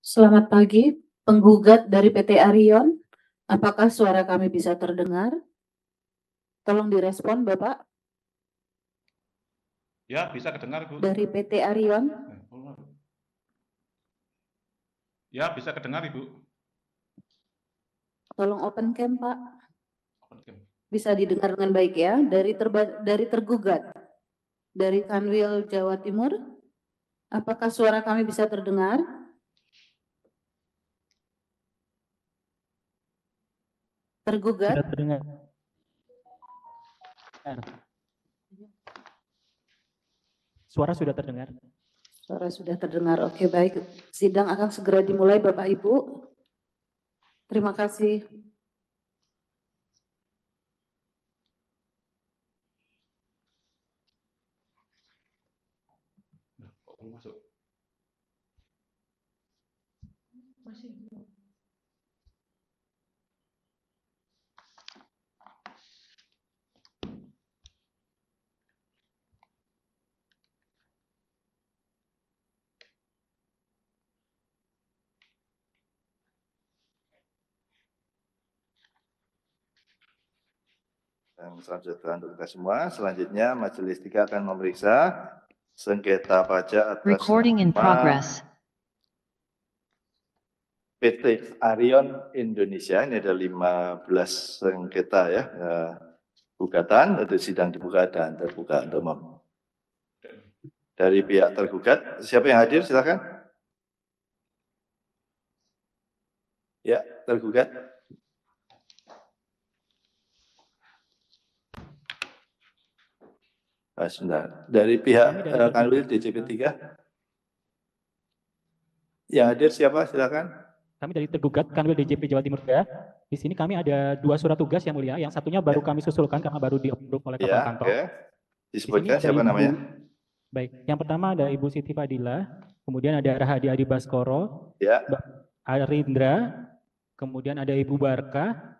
Selamat pagi, penggugat dari PT Arion. Apakah suara kami bisa terdengar? Tolong direspon, Bapak. Ya, bisa kedengar, Bu. Dari PT Arion. Ya, bisa kedengar, Ibu. Tolong open cam, Pak. Open cam. Bisa didengar dengan baik ya. Dari tergugat. Dari Kanwil Jawa Timur. Apakah suara kami bisa terdengar? Tergugat. Sudah terdengar. Suara sudah terdengar. Suara sudah terdengar. Oke, baik. Sidang akan segera dimulai, Bapak Ibu. Terima kasih. Kok belum masuk? Masih. Salam sejahtera untuk kita semua. Selanjutnya Majelis 3 akan memeriksa sengketa pajak atas Recording in nama progress. PT Arion Indonesia. Ini ada 15 sengketa ya. Gugatan untuk sidang dibuka dan terbuka untuk umum. Dari pihak tergugat, siapa yang hadir? Silakan. Ya, tergugat. Sebentar. Dari pihak Kanwil DJP 3. Yang hadir siapa? Silakan. Kami dari tergugat Kanwil DJP Jawa Timur 3. Di sini kami ada 2 surat tugas yang mulia. Yang satunya baru kami susulkan karena baru di-approve oleh Kepala Kantor. Ya, disebutkan siapa namanya? Baik, yang pertama ada Ibu Siti Fadila, kemudian ada Rahadi Adi Baskoro, Ya. Arindra, kemudian ada Ibu Barka,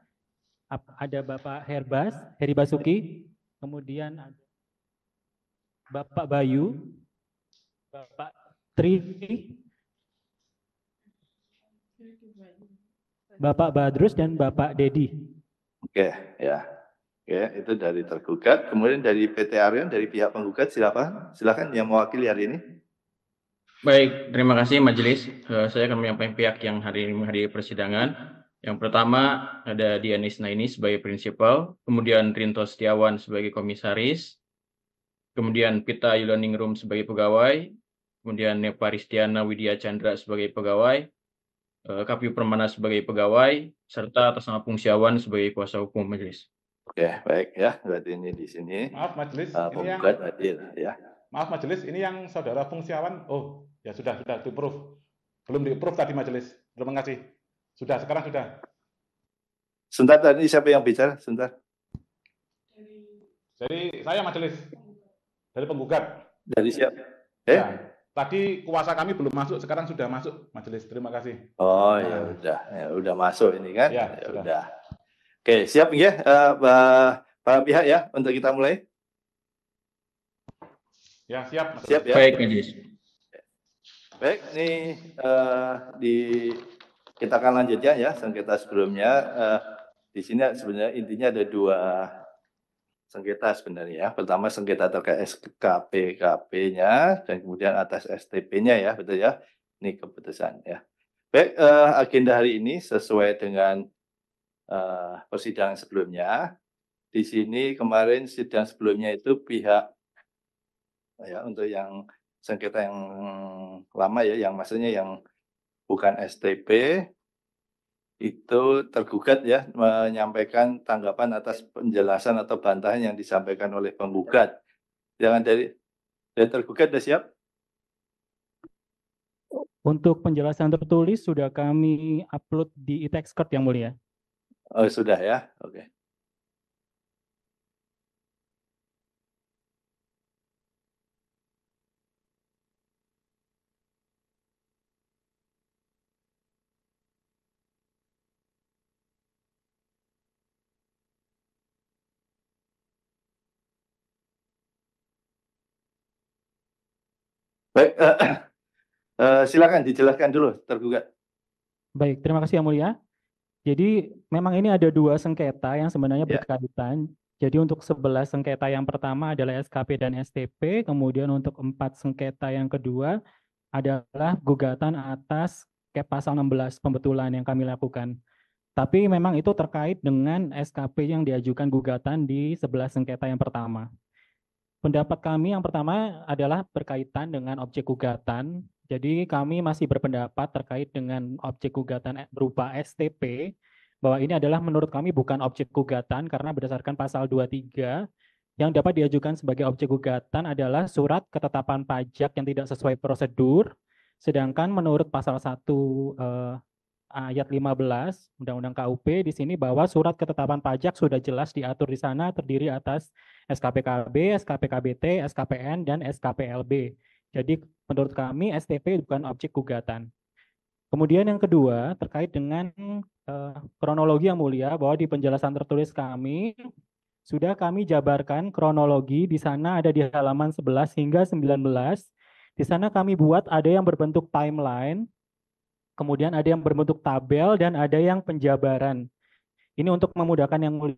ada Bapak Heri Basuki, kemudian ada Bapak Bayu, Bapak Tri, Bapak Badrus, dan Bapak Dedi. Oke, ya. Oke, itu dari tergugat. Kemudian dari PT Arion, dari pihak penggugat, silakan yang mewakili hari ini. Baik, terima kasih Majelis. Saya akan menyampaikan pihak yang hari ini menghadiri persidangan. Yang pertama ada Dianis Naini sebagai prinsipal, kemudian Rinto Setiawan sebagai komisaris, kemudian Pita Yulaningrum sebagai pegawai, kemudian Nepa Ristiana Widya Chandra sebagai pegawai, Kapiu Permana sebagai pegawai, serta atas nama Pungsiawan sebagai kuasa hukum Majelis. Oke, baik ya. Berarti ini di sini. Maaf Majelis, penggugat hadir ya. Maaf Majelis, ini yang Saudara Pungsiawan. Oh, ya sudah di-approve. Belum di-approve tadi Majelis. Terima kasih. Sudah, sekarang sudah. Sebentar, tadi siapa yang bicara? Sebentar. Jadi saya Majelis. Dari penggugat. Dari siapa? Ya, tadi kuasa kami belum masuk, sekarang sudah masuk Majelis. Terima kasih. Oh, ya udah masuk ini kan? Ya, sudah. Udah. Oke, siap ya, para pihak ya, untuk kita mulai. Ya, siap. Siap ya. Baik, Majelis. Baik, ini kita akan lanjutkan ya sengketa sebelumnya. Di sini sebenarnya intinya ada 2 sengketa sebenarnya ya. Pertama sengketa terkait SKPKP-nya dan kemudian atas STP-nya ya, betul ya. Ini keputusan ya. Baik, agenda hari ini sesuai dengan persidangan sebelumnya. Di sini kemarin sidang sebelumnya itu pihak ya untuk yang sengketa yang lama ya, yang maksudnya yang bukan STP itu tergugat ya menyampaikan tanggapan atas penjelasan atau bantahan yang disampaikan oleh penggugat. Jangan dari tergugat sudah siap? Untuk penjelasan tertulis sudah kami upload di e-textcard yang mulia. Oh, sudah ya. Oke. Baik, silakan dijelaskan dulu tergugat. Baik, terima kasih Yang Mulia. Jadi memang ini ada 2 sengketa yang sebenarnya Ya. berkaitan. Jadi untuk 11 sengketa yang pertama adalah SKP dan STP, kemudian untuk 4 sengketa yang kedua adalah gugatan atas pasal 16 pembetulan yang kami lakukan. Tapi memang itu terkait dengan SKP yang diajukan gugatan di 11 sengketa yang pertama. Pendapat kami yang pertama adalah berkaitan dengan objek gugatan. Jadi kami masih berpendapat terkait dengan objek gugatan berupa STP, bahwa ini adalah menurut kami bukan objek gugatan karena berdasarkan pasal 23 yang dapat diajukan sebagai objek gugatan adalah surat ketetapan pajak yang tidak sesuai prosedur, sedangkan menurut pasal 1 ayat 15 Undang-Undang KUP di sini bahwa surat ketetapan pajak sudah jelas diatur di sana terdiri atas SKPKB, SKPKBT, SKPN, dan SKPLB. Jadi menurut kami STP bukan objek gugatan. Kemudian yang kedua terkait dengan kronologi Yang Mulia, bahwa di penjelasan tertulis kami sudah kami jabarkan kronologi di sana ada di halaman 11 hingga 19. Di sana kami buat ada yang berbentuk timeline, kemudian ada yang berbentuk tabel, dan ada yang penjabaran. Ini untuk memudahkan Yang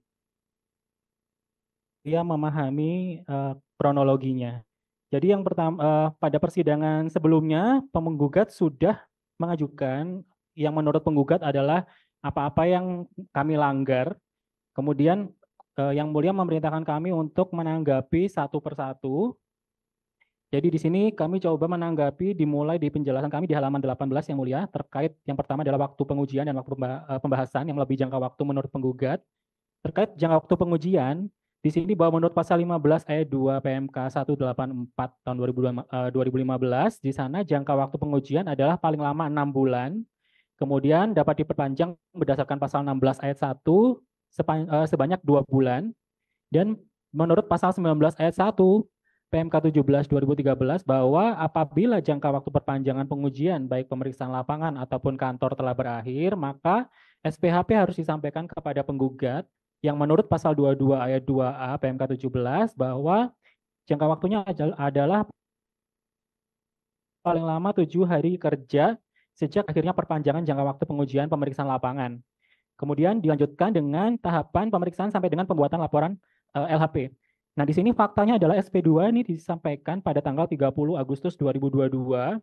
Mulia memahami kronologinya. Jadi yang pertama, pada persidangan sebelumnya, penggugat sudah mengajukan yang menurut penggugat adalah apa-apa yang kami langgar. Kemudian Yang Mulia memerintahkan kami untuk menanggapi satu persatu. Jadi di sini kami coba menanggapi dimulai di penjelasan kami di halaman 18 Yang Mulia, terkait yang pertama adalah waktu pengujian dan waktu pembahasan yang lebih jangka waktu menurut penggugat. Terkait jangka waktu pengujian, di sini bahwa menurut pasal 15 ayat 2 PMK 184 tahun 2015, di sana jangka waktu pengujian adalah paling lama 6 bulan, kemudian dapat diperpanjang berdasarkan pasal 16 ayat 1 sebanyak 2 bulan, dan menurut pasal 19 ayat 1 PMK 17 2013 bahwa apabila jangka waktu perpanjangan pengujian baik pemeriksaan lapangan ataupun kantor telah berakhir, maka SPHP harus disampaikan kepada penggugat yang menurut pasal 22 ayat 2A PMK 17 bahwa jangka waktunya adalah paling lama 7 hari kerja sejak akhirnya perpanjangan jangka waktu pengujian pemeriksaan lapangan. Kemudian dilanjutkan dengan tahapan pemeriksaan sampai dengan pembuatan laporan LHP. Nah, di sini faktanya adalah SP2 ini disampaikan pada tanggal 30 Agustus 2022,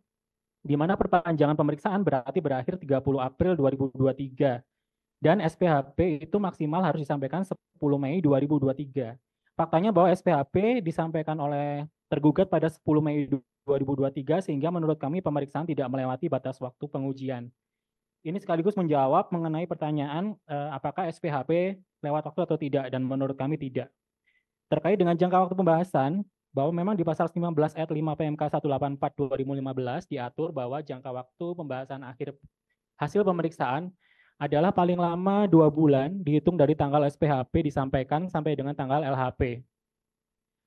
di mana perpanjangan pemeriksaan berarti berakhir 30 April 2023. Dan SPHP itu maksimal harus disampaikan 10 Mei 2023. Faktanya bahwa SPHP disampaikan oleh tergugat pada 10 Mei 2023, sehingga menurut kami pemeriksaan tidak melewati batas waktu pengujian. Ini sekaligus menjawab mengenai pertanyaan apakah SPHP lewat waktu atau tidak, dan menurut kami tidak. Terkait dengan jangka waktu pembahasan, bahwa memang di pasal 19 ayat 5 PMK 184 2015 diatur bahwa jangka waktu pembahasan akhir hasil pemeriksaan adalah paling lama 2 bulan dihitung dari tanggal SPHP disampaikan sampai dengan tanggal LHP.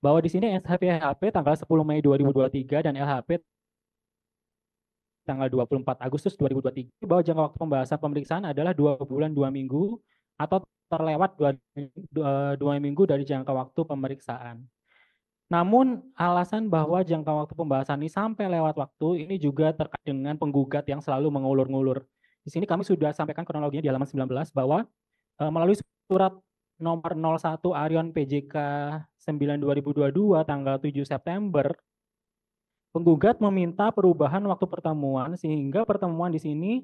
Bahwa di sini SPHP tanggal 10 Mei 2023 dan LHP tanggal 24 Agustus 2023, bahwa jangka waktu pembahasan pemeriksaan adalah 2 bulan 2 minggu atau terlewat 2 minggu dari jangka waktu pemeriksaan. Namun alasan bahwa jangka waktu pembahasan ini sampai lewat waktu ini juga terkait dengan penggugat yang selalu mengulur-ngulur. Di sini kami sudah sampaikan kronologinya di halaman 19 bahwa melalui surat nomor 01 Arion PJK 9 2022 tanggal 7 September, penggugat meminta perubahan waktu pertemuan sehingga pertemuan di sini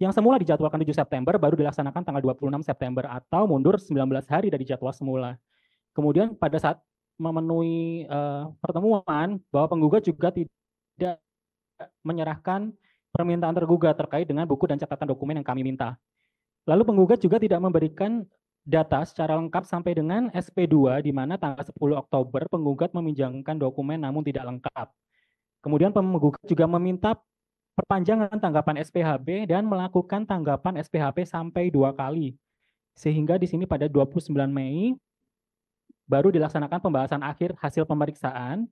yang semula dijadwalkan 7 September baru dilaksanakan tanggal 26 September atau mundur 19 hari dari jadwal semula. Kemudian pada saat memenuhi pertemuan, bahwa penggugat juga tidak menyerahkan permintaan tergugat terkait dengan buku dan catatan dokumen yang kami minta. Lalu penggugat juga tidak memberikan data secara lengkap sampai dengan SP2, di mana tanggal 10 Oktober penggugat meminjamkan dokumen namun tidak lengkap. Kemudian penggugat juga meminta perpanjangan tanggapan SPHP dan melakukan tanggapan SPHP sampai 2 kali. Sehingga di sini pada 29 Mei baru dilaksanakan pembahasan akhir hasil pemeriksaan.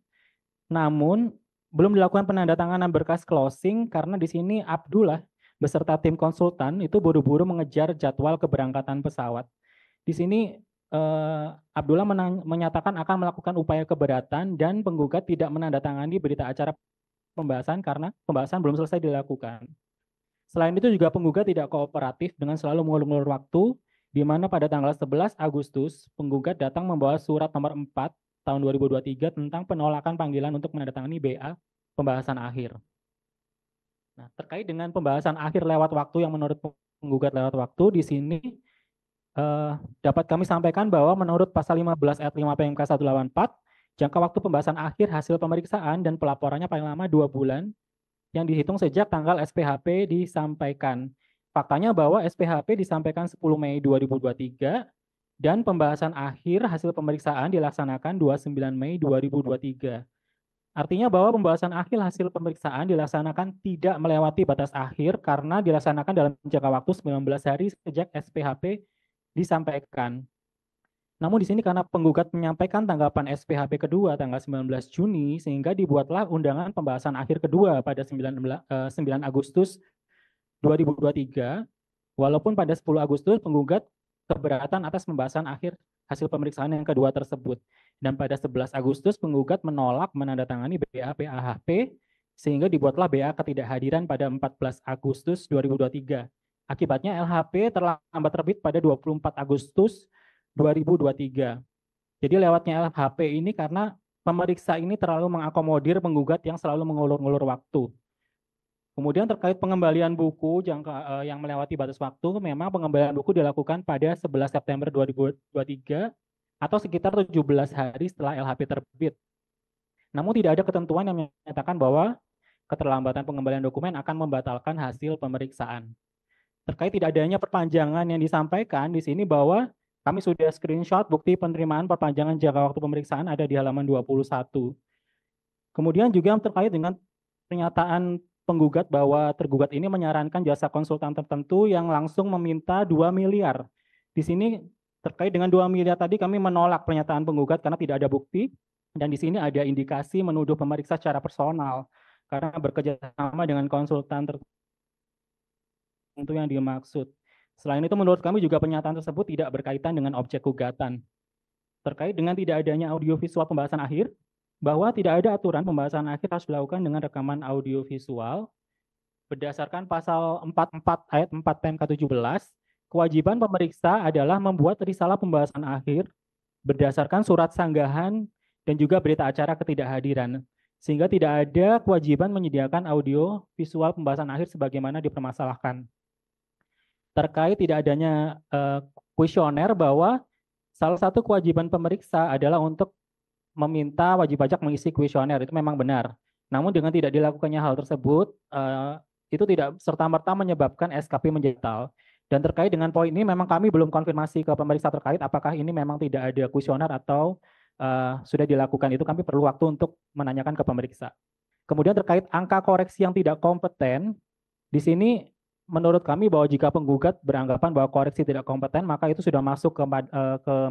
Namun belum dilakukan penandatanganan berkas closing karena di sini Abdullah beserta tim konsultan itu buru-buru mengejar jadwal keberangkatan pesawat. Di sini Abdullah menyatakan akan melakukan upaya keberatan dan penggugat tidak menandatangani berita acara pembahasan karena pembahasan belum selesai dilakukan. Selain itu juga penggugat tidak kooperatif dengan selalu mengulur-ulur waktu, di mana pada tanggal 11 Agustus penggugat datang membawa surat nomor 4 tahun 2023 tentang penolakan panggilan untuk menandatangani BA pembahasan akhir. Nah, terkait dengan pembahasan akhir lewat waktu yang menurut penggugat lewat waktu, di sini dapat kami sampaikan bahwa menurut pasal 15 ayat 5 PMK 184, jangka waktu pembahasan akhir hasil pemeriksaan dan pelaporannya paling lama 2 bulan yang dihitung sejak tanggal SPHP disampaikan. Faktanya bahwa SPHP disampaikan 10 Mei 2023 dan pembahasan akhir hasil pemeriksaan dilaksanakan 29 Mei 2023. Artinya bahwa pembahasan akhir hasil pemeriksaan dilaksanakan tidak melewati batas akhir karena dilaksanakan dalam jangka waktu 19 hari sejak SPHP disampaikan. Namun di sini karena penggugat menyampaikan tanggapan SPHP kedua tanggal 19 Juni, sehingga dibuatlah undangan pembahasan akhir kedua pada 9 Agustus 2023, walaupun pada 10 Agustus penggugat keberatan atas pembahasan akhir hasil pemeriksaan yang kedua tersebut. Dan pada 11 Agustus penggugat menolak menandatangani BA PAHP, sehingga dibuatlah BA ketidakhadiran pada 14 Agustus 2023. Akibatnya LHP terlambat terbit pada 24 Agustus 2023. Jadi lewatnya LHP ini karena pemeriksa ini terlalu mengakomodir penggugat yang selalu mengulur-ngulur waktu. Kemudian terkait pengembalian buku yang melewati batas waktu, memang pengembalian buku dilakukan pada 11 September 2023 atau sekitar 17 hari setelah LHP terbit. Namun tidak ada ketentuan yang menyatakan bahwa keterlambatan pengembalian dokumen akan membatalkan hasil pemeriksaan. Terkait tidak adanya perpanjangan yang disampaikan di sini bahwa kami sudah screenshot bukti penerimaan perpanjangan jangka waktu pemeriksaan ada di halaman 21. Kemudian juga terkait dengan pernyataan penggugat bahwa tergugat ini menyarankan jasa konsultan tertentu yang langsung meminta 2 miliar. Di sini terkait dengan 2 miliar tadi kami menolak pernyataan penggugat karena tidak ada bukti, dan di sini ada indikasi menuduh pemeriksa secara personal karena bekerjasama dengan konsultan tertentu yang dimaksud. Selain itu menurut kami juga pernyataan tersebut tidak berkaitan dengan objek gugatan. Terkait dengan tidak adanya audiovisual pembahasan akhir, bahwa tidak ada aturan pembahasan akhir harus dilakukan dengan rekaman audiovisual. Berdasarkan pasal 44 ayat 4 PMK 17, kewajiban pemeriksa adalah membuat risalah pembahasan akhir berdasarkan surat sanggahan dan juga berita acara ketidakhadiran. Sehingga tidak ada kewajiban menyediakan audio visual pembahasan akhir sebagaimana dipermasalahkan. Terkait tidak adanya kuesioner, bahwa salah satu kewajiban pemeriksa adalah untuk meminta wajib pajak mengisi kuesioner, itu memang benar. Namun dengan tidak dilakukannya hal tersebut, itu tidak serta-merta menyebabkan SKP menjadi batal. Dan terkait dengan poin ini memang kami belum konfirmasi ke pemeriksa terkait apakah ini memang tidak ada kuesioner atau sudah dilakukan. Itu kami perlu waktu untuk menanyakan ke pemeriksa. Kemudian terkait angka koreksi yang tidak kompeten, di sini menurut kami bahwa jika penggugat beranggapan bahwa koreksi tidak kompeten, maka itu sudah masuk ke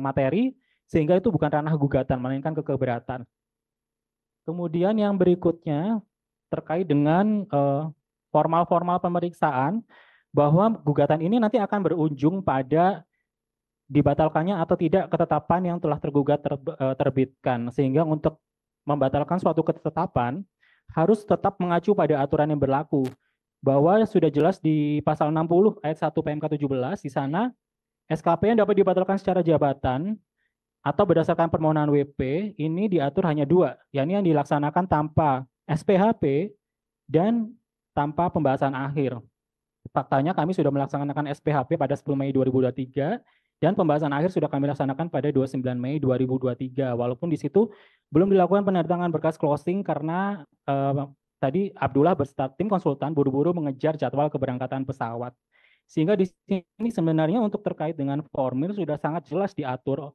materi, sehingga itu bukan ranah gugatan, melainkan ke keberatan. Kemudian yang berikutnya terkait dengan formal-formal pemeriksaan, bahwa gugatan ini nanti akan berujung pada dibatalkannya atau tidak ketetapan yang telah tergugat terbitkan, sehingga untuk membatalkan suatu ketetapan harus tetap mengacu pada aturan yang berlaku, bahwa sudah jelas di pasal 60 ayat 1 PMK 17, di sana SKP yang dapat dibatalkan secara jabatan atau berdasarkan permohonan WP ini diatur hanya 2, yakni yang dilaksanakan tanpa SPHP dan tanpa pembahasan akhir. Faktanya kami sudah melaksanakan SPHP pada 10 Mei 2023 dan pembahasan akhir sudah kami laksanakan pada 29 Mei 2023, walaupun di situ belum dilakukan penandatangan berkas closing karena tadi Abdullah beserta tim konsultan buru-buru mengejar jadwal keberangkatan pesawat. Sehingga di sini sebenarnya untuk terkait dengan formil sudah sangat jelas diatur,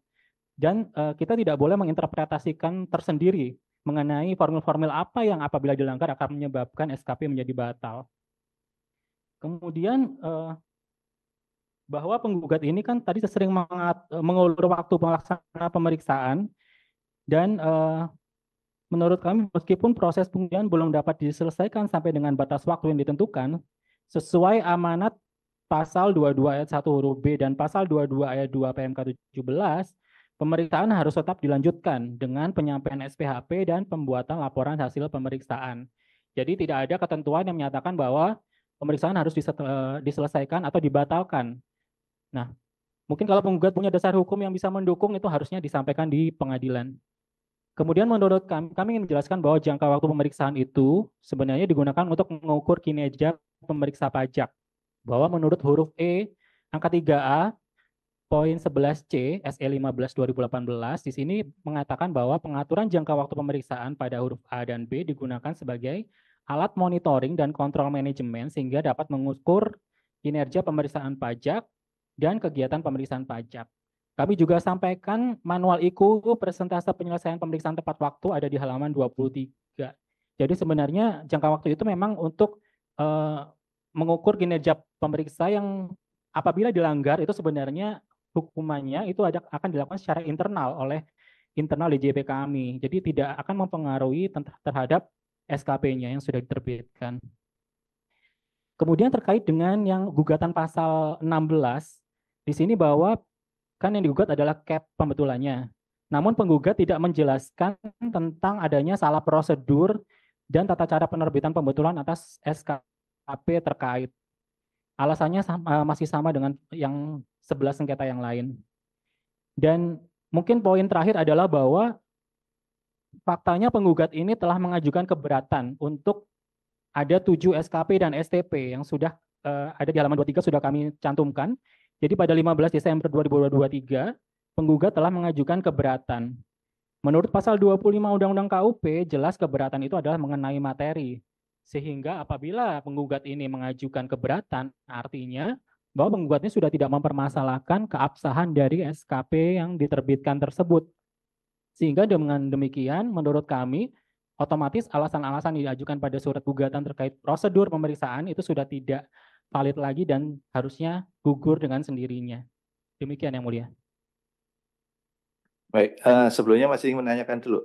dan kita tidak boleh menginterpretasikan tersendiri mengenai formil-formil apa yang apabila dilanggar akan menyebabkan SKP menjadi batal. Kemudian bahwa penggugat ini kan tadi sering mengulur waktu pelaksanaan pemeriksaan, dan menurut kami meskipun proses pengujian belum dapat diselesaikan sampai dengan batas waktu yang ditentukan, sesuai amanat pasal 22 ayat 1 huruf B dan pasal 22 ayat 2 PMK 17, pemeriksaan harus tetap dilanjutkan dengan penyampaian SPHP dan pembuatan laporan hasil pemeriksaan. Jadi tidak ada ketentuan yang menyatakan bahwa pemeriksaan harus diselesaikan atau dibatalkan. Nah, mungkin kalau penggugat punya dasar hukum yang bisa mendukung, itu harusnya disampaikan di pengadilan. Kemudian menurut kami ingin menjelaskan bahwa jangka waktu pemeriksaan itu sebenarnya digunakan untuk mengukur kinerja pemeriksa pajak. Bahwa menurut huruf E angka 3A poin 11C SE 15 2018 di sini mengatakan bahwa pengaturan jangka waktu pemeriksaan pada huruf A dan B digunakan sebagai alat monitoring dan kontrol manajemen sehingga dapat mengukur kinerja pemeriksaan pajak dan kegiatan pemeriksaan pajak. Kami juga sampaikan manual IKU persentase penyelesaian pemeriksaan tepat waktu ada di halaman 23. Jadi sebenarnya jangka waktu itu memang untuk mengukur kinerja pemeriksa yang apabila dilanggar itu sebenarnya hukumannya itu akan dilakukan secara internal oleh internal DJP kami. Jadi tidak akan mempengaruhi terhadap SKP-nya yang sudah diterbitkan. Kemudian terkait dengan yang gugatan pasal 16, di sini bahwa kan yang digugat adalah cap pembetulannya. Namun penggugat tidak menjelaskan tentang adanya salah prosedur dan tata cara penerbitan pembetulan atas SKP terkait. Alasannya masih sama dengan yang 11 sengketa yang lain. Dan mungkin poin terakhir adalah bahwa faktanya penggugat ini telah mengajukan keberatan untuk ada 7 SKP dan STP yang sudah ada di halaman 23 sudah kami cantumkan. Jadi pada 15 Desember 2023, penggugat telah mengajukan keberatan. Menurut pasal 25 Undang-Undang KUP, jelas keberatan itu adalah mengenai materi. Sehingga apabila penggugat ini mengajukan keberatan, artinya bahwa penggugatnya sudah tidak mempermasalahkan keabsahan dari SKP yang diterbitkan tersebut. Sehingga dengan demikian, menurut kami, otomatis alasan-alasan yang diajukan pada surat gugatan terkait prosedur pemeriksaan itu sudah tidak valid lagi dan harusnya gugur dengan sendirinya. Demikian yang mulia. Baik, sebelumnya masih ingin menanyakan dulu.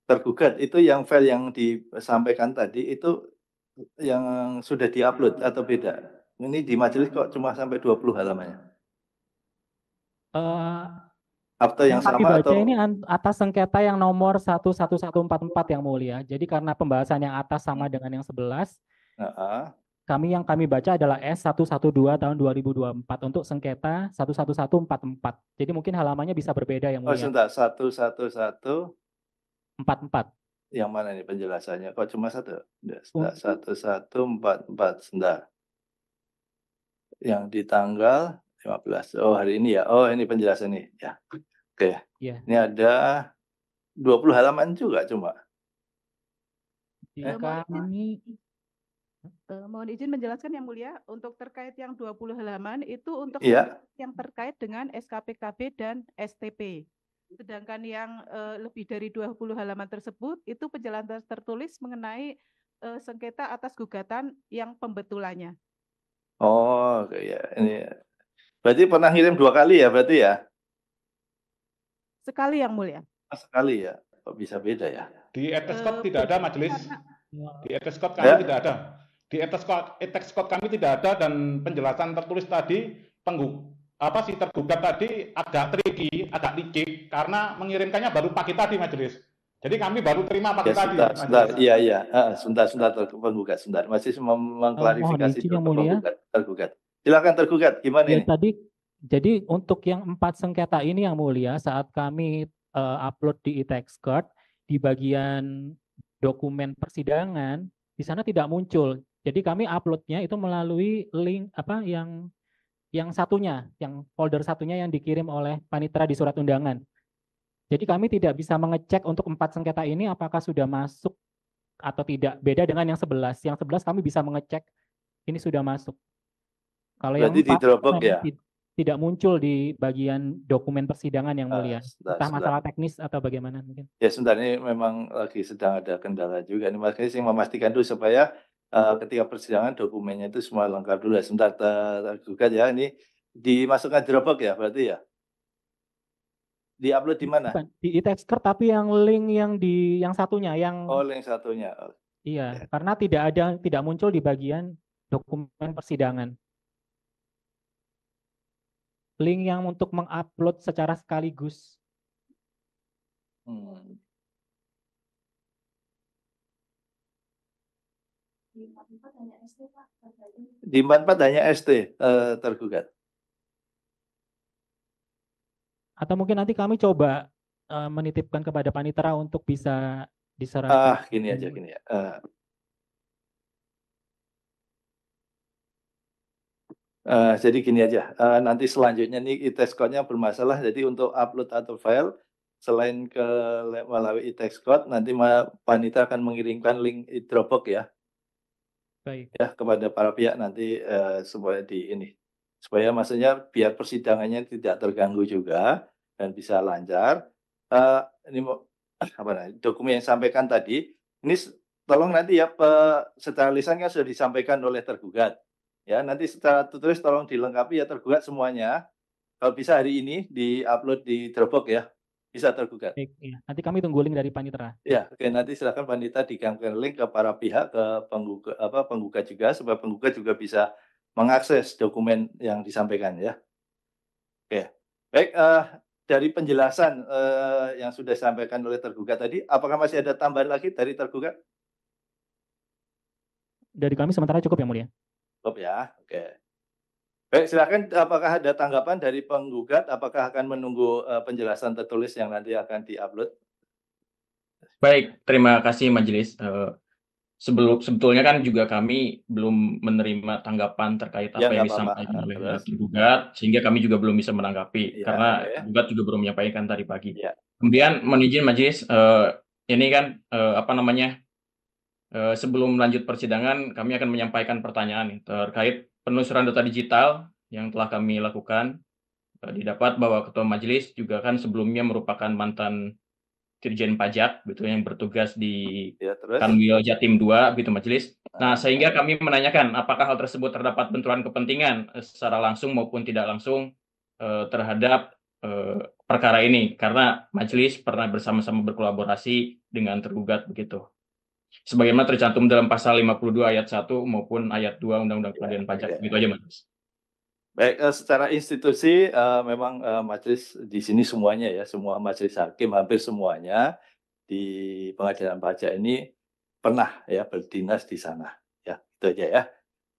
Tergugat itu yang file yang disampaikan tadi itu yang sudah diupload atau beda? Ini di majelis kok cuma sampai 20 halamannya? Atau yang kami sama baca atau ini atas sengketa yang nomor 11144 yang mulia. Jadi karena pembahasan yang atas sama dengan yang 11, kami baca adalah S112 tahun 2024 untuk sengketa 11144. Jadi mungkin halamannya bisa berbeda yang oh mulia. sebentar 11144 yang mana nih penjelasannya? Kok cuma satu? 1144 sebentar. Yang di tanggal 15. Oh hari ini ya. Oh ini penjelasan nih ya. Oke. Iya. Ini ada 20 halaman juga cuma. Kami mohon izin menjelaskan yang mulia, untuk terkait yang 20 halaman itu untuk yang terkait dengan SKPKB dan STP. Sedangkan yang lebih dari 20 halaman tersebut itu penjelasan tertulis mengenai sengketa atas gugatan yang pembetulannya. Oh, ya ini. Berarti pernah ngirim 2 kali ya berarti ya? Sekali yang mulia. Sekali ya. Kok bisa beda ya? Di etes code tidak ada majelis. Di etes code kami tidak ada. Di etes code kami tidak ada dan penjelasan tertulis tadi si tergugat tadi agak tricky, agak licik karena mengirimkannya baru pagi tadi majelis. Jadi kami baru terima pagi tadi. Sebentar, penggugat, sebentar. Masih mengklarifikasi tergugat. Silakan tergugat, gimana ini? Jadi untuk yang 4 sengketa ini yang mulia, saat kami upload di e-Taxcode, di bagian dokumen persidangan, di sana tidak muncul. Jadi kami uploadnya itu melalui link yang satunya, yang folder satunya yang dikirim oleh panitera di surat undangan. Jadi kami tidak bisa mengecek untuk 4 sengketa ini apakah sudah masuk atau tidak. Beda dengan yang 11. Yang 11 kami bisa mengecek ini sudah masuk. Kalau yang 4 tidak muncul di bagian dokumen persidangan yang mulia. Entah masalah teknis atau bagaimana mungkin. Ya sebentar, ini memang lagi sedang ada kendala juga. Ini makanya saya memastikan dulu supaya ketika persidangan dokumennya itu semua lengkap dulu. Sebentar tergugat ya, ini dimasukkan Dropbox ya berarti ya? Di-upload di mana? Di e-Taxcode tapi yang link yang satunya yang link satunya. Iya, karena tidak muncul di bagian dokumen persidangan. Link yang untuk mengupload secara sekaligus. Di 44 hanya ST tergugat. Atau mungkin nanti kami coba menitipkan kepada panitera untuk bisa diserahkan. Gini aja, gini ya. Jadi gini aja, nanti selanjutnya nih e-text code-nya bermasalah, jadi untuk upload atau file, selain melalui e-text code, nanti panitia akan mengirimkan link Dropbox ya. Baik. Ya, kepada para pihak nanti supaya maksudnya biar persidangannya tidak terganggu juga dan bisa lancar. Ini dokumen yang disampaikan tadi, ini tolong nanti ya secara lisan kan sudah disampaikan oleh tergugat. Ya, nanti secara tertulis tolong dilengkapi ya tergugat semuanya. Kalau bisa hari ini di-upload di Dropbox ya, bisa tergugat. Baik, ya. Nanti kami tunggu link dari panitera. Ya, oke, nanti silakan panitera dikirimkan link ke para pihak, ke penggugat juga, supaya penggugat juga bisa mengakses dokumen yang disampaikan ya. Oke, baik. Dari penjelasan yang sudah disampaikan oleh tergugat tadi, apakah masih ada tambahan lagi dari tergugat? Dari kami sementara cukup ya, Mulia. Cukup ya, oke. Baik, silakan. Apakah ada tanggapan dari penggugat? Apakah akan menunggu penjelasan tertulis yang nanti akan diupload? Baik, terima kasih Majelis. Sebetulnya kan juga kami belum menerima tanggapan terkait apa yang disampaikan oleh tergugat, sehingga kami juga belum bisa menanggapi karena tergugat juga belum menyampaikan tadi pagi. Kemudian mohon izin Majelis, ini kan sebelum lanjut persidangan kami akan menyampaikan pertanyaan terkait penelusuran data digital yang telah kami lakukan. Didapat bahwa Ketua Majelis juga kan sebelumnya merupakan mantan Dirjen Pajak, gitu, yang bertugas di Kanwil Jatim 2, gitu Majelis. Nah, sehingga kami menanyakan apakah hal tersebut terdapat benturan kepentingan secara langsung maupun tidak langsung terhadap perkara ini, karena Majelis pernah bersama-sama berkolaborasi dengan tergugat begitu. Sebagaimana tercantum dalam pasal 52 ayat 1 maupun ayat 2 Undang-Undang Pengadilan Pajak. Gitu aja, Majelis. Baik, secara institusi memang majelis di sini semuanya ya, semua majelis hakim hampir semuanya di pengadilan pajak ini pernah ya berdinas di sana. Ya, itu aja ya.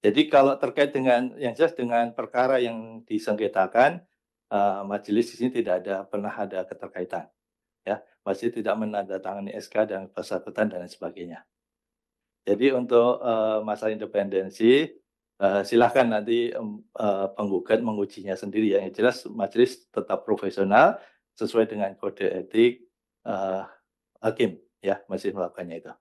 Jadi kalau terkait dengan yang jelas dengan perkara yang disengketakan, majelis di sini tidak pernah ada keterkaitan. Ya, majelis tidak menandatangani SK dan bersangkutan dan lain sebagainya. Jadi untuk masalah independensi, silahkan nanti penggugat mengujinya sendiri ya. Yang jelas majelis tetap profesional sesuai dengan kode etik hakim ya, masih melakukannya itu.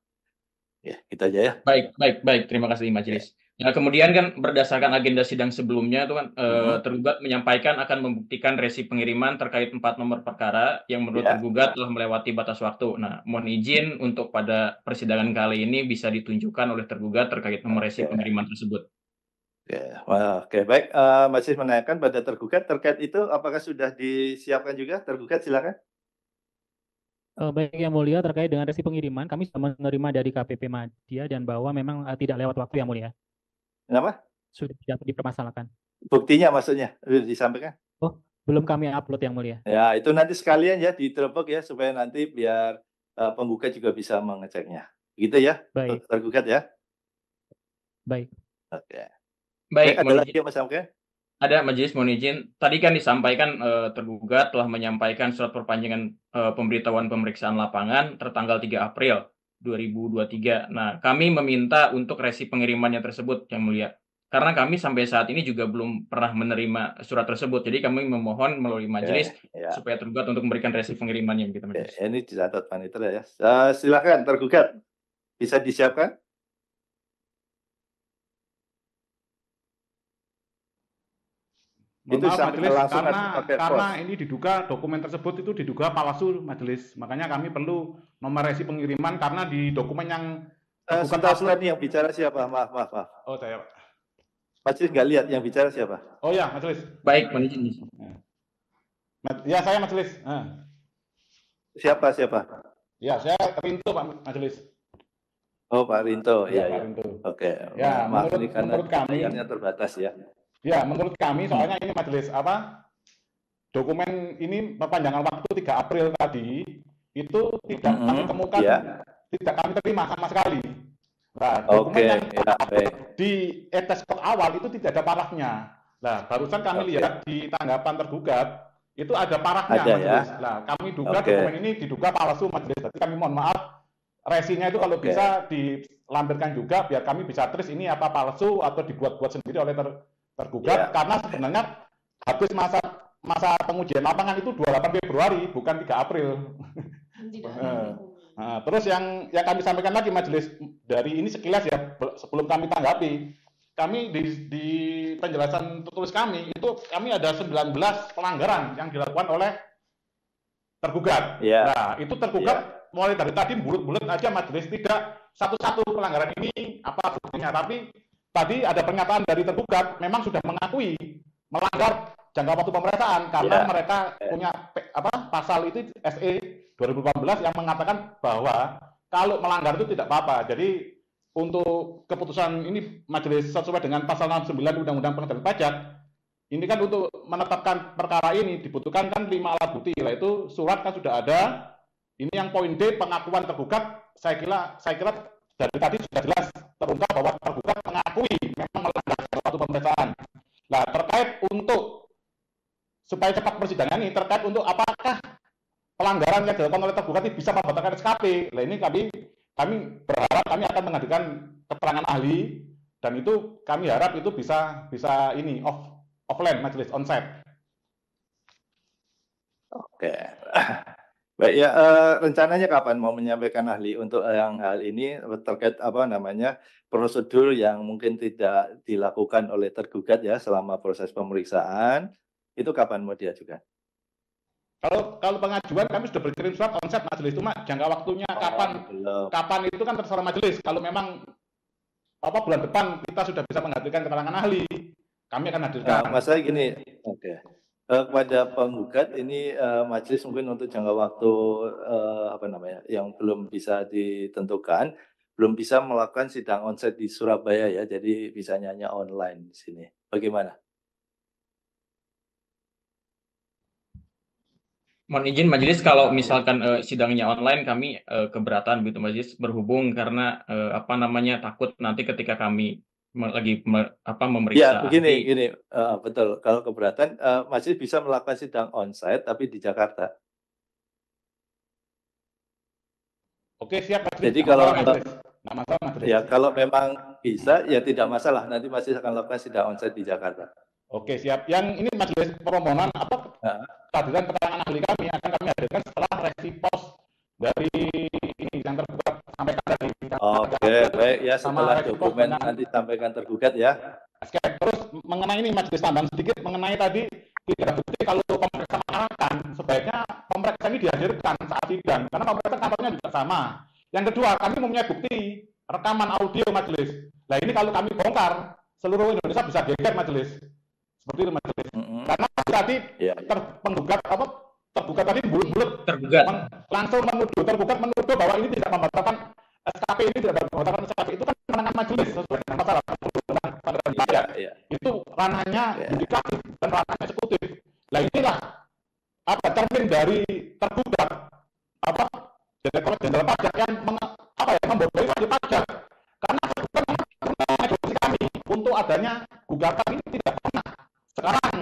Ya, gitu aja ya. Baik. Terima kasih majelis. Nah, kemudian kan berdasarkan agenda sidang sebelumnya itu kan tergugat menyampaikan akan membuktikan resi pengiriman terkait 4 nomor perkara yang menurut tergugat telah melewati batas waktu. Nah, mohon izin untuk pada persidangan kali ini bisa ditunjukkan oleh tergugat terkait nomor resi pengiriman tersebut. Oke, baik. Masih menanyakan pada tergugat terkait itu, apakah sudah disiapkan juga? Tergugat silakan. Baik Yang Mulia, terkait dengan resi pengiriman, kami sudah menerima dari KPP Madya dan bahwa memang tidak lewat waktu Yang Mulia. Kenapa? Sudah tidak dipermasalahkan. Buktinya maksudnya sudah disampaikan? Oh, belum kami upload Yang Mulia. Ya, itu nanti sekalian ya di Dropbox ya, supaya nanti biar penggugat juga bisa mengeceknya. Gitu ya, baik. Tergugat ya. Baik. Oke. Baik, ada lagi yang mau sampaikan? Ada majelis, mohon izin. Tadi kan disampaikan tergugat telah menyampaikan surat perpanjangan pemberitahuan pemeriksaan lapangan tertanggal 3 April 2023. Nah, kami meminta untuk resi pengirimannya tersebut, Yang Mulia. Karena kami sampai saat ini juga belum pernah menerima surat tersebut. Jadi kami memohon melalui majelis supaya tergugat untuk memberikan resi pengirimannya. Gitu, majelis. Ini dicatat panitia ya. Silakan tergugat. Bisa disiapkan? Mohon maaf majelis, karena ini diduga dokumen tersebut itu diduga palsu majelis, makanya kami perlu nomor resi pengiriman karena di dokumen yang sebentar yang bicara siapa? Maaf. Oh, saya. Majelis nggak lihat yang bicara siapa? Oh ya, majelis. Baik, mohon izin. Ya, saya majelis. Siapa? Ya, saya Rinto Pak Majelis. Oh, Pak Rinto. Ya, Pak Rinto. Oke. Ya, maaf ini karena menurut kami terbatas ya. Ya, menurut kami soalnya ini majelis dokumen ini perpanjangan waktu 3 April tadi itu tidak kami temukan, tidak kami terima sama sekali. Nah, dokumen yang ya, baik. di eteskop awal itu tidak ada parahnya. Nah, barusan kami lihat di tanggapan tergugat itu ada parahnya, majelis. Nah, kami duga dokumen ini diduga palsu, majelis. Jadi kami mohon maaf, resinya itu kalau bisa dilampirkan juga biar kami bisa trace ini apa palsu atau dibuat-buat sendiri oleh tergugat, karena sebenarnya habis masa pengujian lapangan itu 28 Februari bukan 3 April. Nah, terus yang kami sampaikan lagi majelis, dari ini sekilas ya sebelum kami tanggapi, kami di penjelasan tertulis kami itu kami ada 19 pelanggaran yang dilakukan oleh tergugat. Nah, itu tergugat mulai dari tadi bulat-bulat aja majelis, tidak satu-satu pelanggaran ini apa buktinya, tapi tadi ada pernyataan dari tergugat memang sudah mengakui melanggar jangka waktu pemeriksaan karena mereka punya pasal itu SE 2018 yang mengatakan bahwa kalau melanggar itu tidak apa-apa. Jadi untuk keputusan ini majelis sesuai dengan pasal 69 Undang-Undang Pengendalian Pajak, ini kan untuk menetapkan perkara ini dibutuhkan kan 5 alat bukti, yaitu surat kan sudah ada. Ini yang poin D, pengakuan tergugat, saya kira dari tadi sudah jelas terungkap bahwa tergugat mengakui memang melanggar suatu pemeriksaan. Nah, terkait untuk supaya cepat persidangan ini, terkait untuk apakah pelanggaran yang dilakukan oleh tergugat ini bisa membatalkan SKP. Nah, ini kami berharap kami akan menghadirkan keterangan ahli, dan itu kami harap itu bisa ini offline majelis onsite. Oke. Baik ya, rencananya kapan mau menyampaikan ahli untuk yang hal ini terkait prosedur yang mungkin tidak dilakukan oleh tergugat ya selama proses pemeriksaan, itu kapan mau diajukan? Kalau pengajuan kami sudah berkirim surat onsite majelis, cuma jangka waktunya kapan itu kan terserah majelis. Kalau memang bulan depan kita sudah bisa menghadirkan keterangan ahli, kami akan hadirkan. Masalah gini, kepada penggugat ini majelis mungkin untuk jangka waktu yang belum bisa ditentukan, belum bisa melakukan sidang onsite di Surabaya ya, jadi bisanya hanya online di sini. Bagaimana? Mohon izin majelis, kalau misalkan sidangnya online kami keberatan begitu majelis, berhubung karena takut nanti ketika kami lagi memeriksa. Ya begini, betul. Kalau keberatan majelis bisa melakukan sidang onsite tapi di Jakarta. Oke, siap majelis. Jadi kalau memang bisa ya tidak masalah, nanti majelis akan lakukan sidang onsite di Jakarta. Oke, siap. Yang ini majelis permohonan kehadiran keterangan ahli kami akan kami hadirkan setelah resi pos dari ini yang tergugat sampaikan tadi. Oke, baik ya, setelah dokumen nanti sampaikan tergugat ya. Oke, terus mengenai ini majelis tambahan sedikit mengenai tadi tidak bukti kalau pemeriksaan mengarahkan, sebaiknya pemeriksaan ini dihadirkan saat sidang karena pemeriksaan kantornya juga sama. Yang kedua, kami mempunyai bukti rekaman audio majelis. Nah, ini kalau kami bongkar seluruh Indonesia bisa geger majelis. Seperti itu majelis. Karena tadi tergugat tadi bulat-bulat langsung menuduh bahwa ini tidak membatalkan SKP, ini tidak membatalkan SKP, itu kan kewenangan majelis sesuai dengan masalah itu ranahnya yudikatif dan ranahnya eksekutif. Nah, inilah cermin dari tergugat Direktorat Jenderal Pajak yang membodohi wajib pajak, karena tergugat negosiasi kami untuk adanya gugatan ini tidak pernah. Sekarang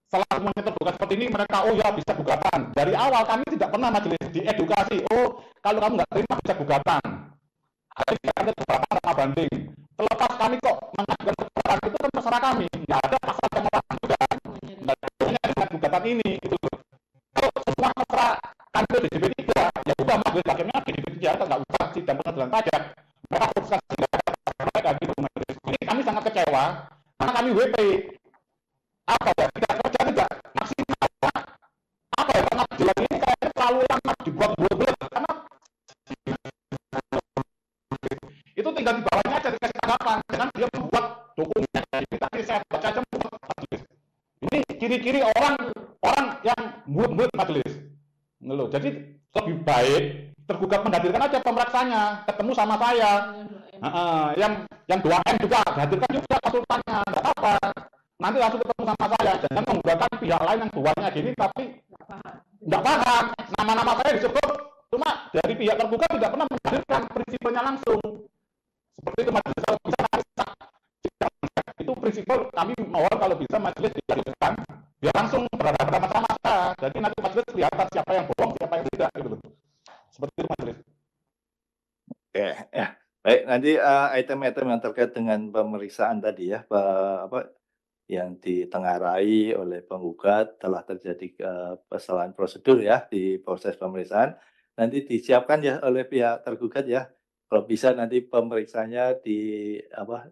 setelah semuanya terbuka seperti ini, mereka bisa gugatan. Dari awal kami tidak pernah majelis diedukasi, kalau kamu nggak terima bisa gugatan. Ada beberapa nama banding. Terlepas kami kok mengajukan gugatan itu kan terserah kami, nggak ada pasal yang melarang juga. Nggak ada dengan gugatan ini. Gitu. Kalau semua terserah kami di DP3, ya udah majelis hakimnya di DP3 nggak usah sidang pengadilan pajak. Mereka putuskan mereka gitu majelis. Ini kami sangat kecewa karena kami WP. Tidak kerja tidak maksimal. Pengadilan ini kayaknya terlalu lama dibuat bulat karena itu tinggal di bawahnya aja dikasih tanggapan, dengan dia membuat dokumen. Ini tadi saya baca aja majelis. Ini ciri-ciri orang yang buat majelis. Jadi lebih baik tergugat menghadirkan aja pemeriksaannya, ketemu sama saya. Yang 2M juga hadirkan juga konsultannya, nggak apa-apa. Nanti langsung ketemu sama saya, jangan menggunakan pihak lain yang duanya gini tapi nggak paham. Nama-nama saya disebut, cuma dari pihak tergugat tidak pernah menghadirkan prinsipnya langsung. Seperti itu majelis, kalau bisa itu prinsipal kami mohon kalau bisa majelis dihadirkan biar langsung berhadapan sama-sama. Jadi nanti majelis kelihatan siapa yang bohong, siapa yang tidak gitu. Seperti itu majelis. Oke, ya. Baik, nanti item-item yang terkait dengan pemeriksaan tadi ya, apa yang ditengarai oleh penggugat telah terjadi kesalahan prosedur ya di proses pemeriksaan, nanti disiapkan ya oleh pihak tergugat ya. Kalau bisa nanti pemeriksaannya di apa?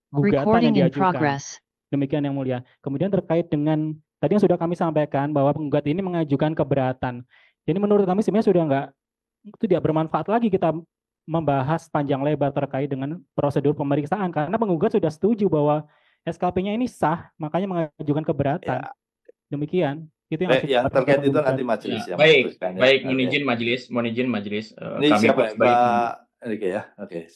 Gugatan yang diajukan. Demikian yang mulia. Kemudian terkait dengan tadi yang sudah kami sampaikan bahwa penggugat ini mengajukan keberatan. Jadi menurut kami sebenarnya sudah tidak bermanfaat lagi kita membahas panjang lebar terkait dengan prosedur pemeriksaan karena penggugat sudah setuju bahwa SKP-nya ini sah, makanya mengajukan keberatan. Ya. Demikian. Itu yang terkait itu nanti majelis ya. Baik, mohon izin majelis. Ini kami siapa Pak Enrique ya? Oke,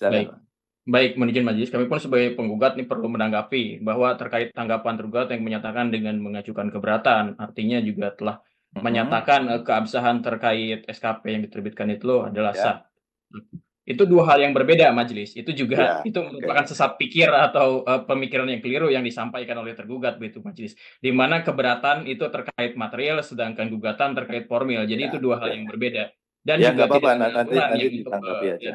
Baik, mohon izin majelis, kami pun sebagai penggugat ini perlu menanggapi bahwa terkait tanggapan tergugat yang menyatakan dengan mengajukan keberatan, artinya juga telah menyatakan keabsahan terkait SKP yang diterbitkan itu adalah sah. Itu dua hal yang berbeda majelis. Itu juga itu merupakan sesat pikir atau pemikiran yang keliru yang disampaikan oleh tergugat begitu majelis. Di mana keberatan itu terkait material sedangkan gugatan terkait formil. Jadi itu dua hal yang berbeda. Dan ya, juga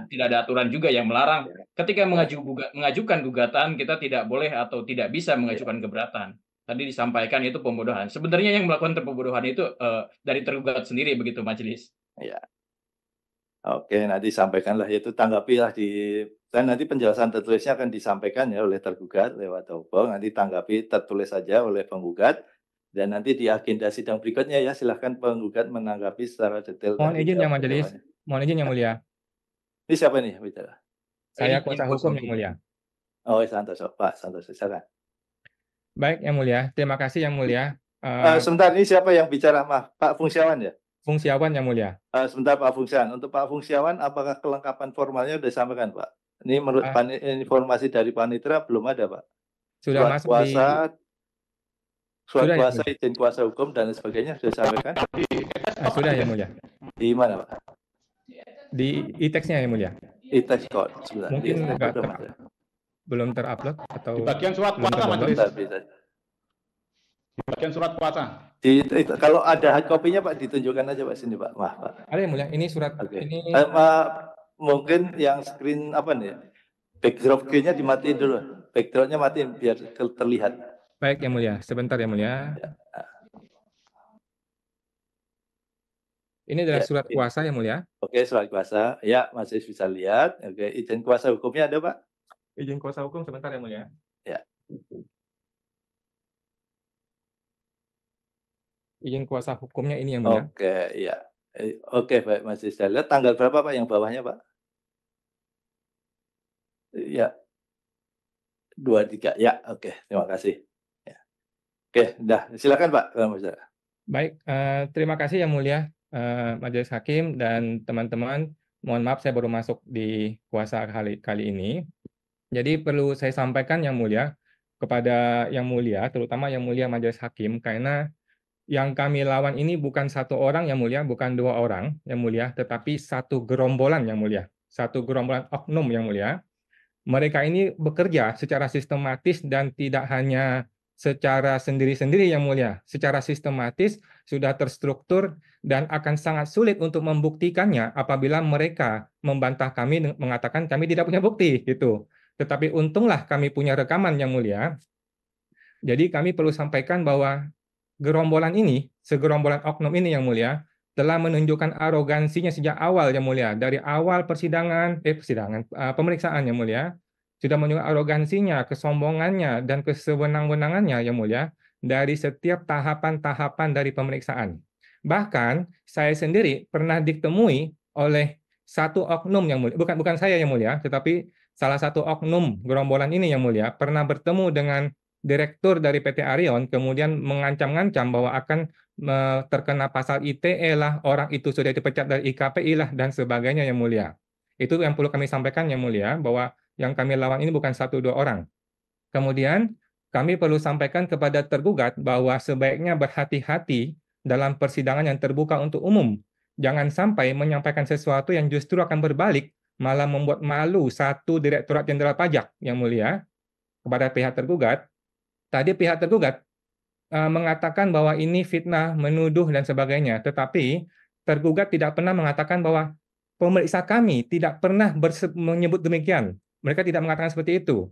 tidak ada aturan juga yang melarang ketika mengajukan gugatan kita tidak boleh atau tidak bisa mengajukan keberatan. Tadi disampaikan itu pembodohan. Sebenarnya yang melakukan pembodohan itu dari tergugat sendiri begitu majelis. Ya. Oke, nanti sampaikanlah itu tanggapilah dan nanti penjelasan tertulisnya akan disampaikan ya oleh tergugat lewat telepon. Nanti tanggapi tertulis saja oleh penggugat. Dan nanti di agenda sidang berikutnya ya silahkan penggugat menanggapi secara detail. Mohon izin yang majelis, mohon izin yang mulia. Ini siapa nih bicara? Saya kuasa hukum yang mulia. Oh, Santoso, Pak Santoso, silakan. Baik yang mulia, terima kasih yang mulia. Sebentar, ini siapa yang bicara? Pak Fungsiawan ya? Fungsiawan yang mulia. Sebentar Pak Fungsiawan, untuk Pak Fungsiawan apakah kelengkapan formalnya sudah disampaikan Pak? Ini menurut informasi dari Panitera belum ada Pak? Sudah masuk surat kuasa, izin kuasa hukum dan sebagainya sudah disampaikan? Sudah yang mulia. Di mana Pak? Di e-text-nya yang mulia. E-text code sebentar. Mungkin belum terupload atau di bagian surat kuasa majelis. Di bagian surat kuasa. Kalau ada hard copy-nya Pak ditunjukkan aja Pak sini Pak. Pak. Ada yang mulia. Ini surat ini mungkin yang screen apa nih? Background-nya dimatiin dulu. Background-nya matiin biar terlihat. Baik yang mulia, sebentar yang mulia. Ini adalah surat kuasa yang mulia. Oke, surat kuasa. Ya, masih bisa lihat. Oke, izin kuasa hukumnya ada, Pak? Izin kuasa hukum sebentar yang mulia. Ya. Izin kuasa hukumnya ini yang mulia. Oke, ya. Oke, baik, masih bisa lihat. Tanggal berapa, Pak, yang bawahnya, Pak? Ya. 23. Ya, oke. Terima kasih. Oke, dah silakan Pak. Baik, terima kasih yang mulia Majelis Hakim dan teman-teman. Mohon maaf saya baru masuk di kuasa kali ini. Jadi perlu saya sampaikan yang mulia kepada yang mulia, terutama yang mulia Majelis Hakim, karena yang kami lawan ini bukan satu orang yang mulia, bukan dua orang yang mulia, tetapi satu gerombolan yang mulia, satu gerombolan oknum yang mulia. Mereka ini bekerja secara sistematis dan tidak hanya secara sendiri-sendiri yang mulia, secara sistematis sudah terstruktur dan akan sangat sulit untuk membuktikannya apabila mereka membantah kami mengatakan kami tidak punya bukti gitu. Tetapi untunglah kami punya rekaman yang mulia. Jadi kami perlu sampaikan bahwa segerombolan oknum ini yang mulia, telah menunjukkan arogansinya sejak awal yang mulia. Dari awal pemeriksaan yang mulia, sudah menunjukkan arogansinya, kesombongannya, dan kesewenang-wenangannya yang mulia dari setiap tahapan-tahapan dari pemeriksaan. Bahkan saya sendiri pernah ditemui oleh satu oknum yang mulia, bukan saya yang mulia, tetapi salah satu oknum gerombolan ini yang mulia pernah bertemu dengan direktur dari PT Arion, kemudian mengancam-ngancam bahwa akan terkena pasal ITE lah, orang itu sudah dipecat dari IKPI lah, dan sebagainya yang mulia. Itu yang perlu kami sampaikan yang mulia, bahwa yang kami lawan ini bukan 1-2 orang. Kemudian kami perlu sampaikan kepada tergugat bahwa sebaiknya berhati-hati dalam persidangan yang terbuka untuk umum. Jangan sampai menyampaikan sesuatu yang justru akan berbalik, malah membuat malu satu Direktorat Jenderal Pajak yang mulia kepada pihak tergugat. Tadi pihak tergugat mengatakan bahwa ini fitnah, menuduh, dan sebagainya. Tetapi tergugat tidak pernah mengatakan bahwa pemeriksa kami tidak pernah menyebut demikian. Mereka tidak mengatakan seperti itu.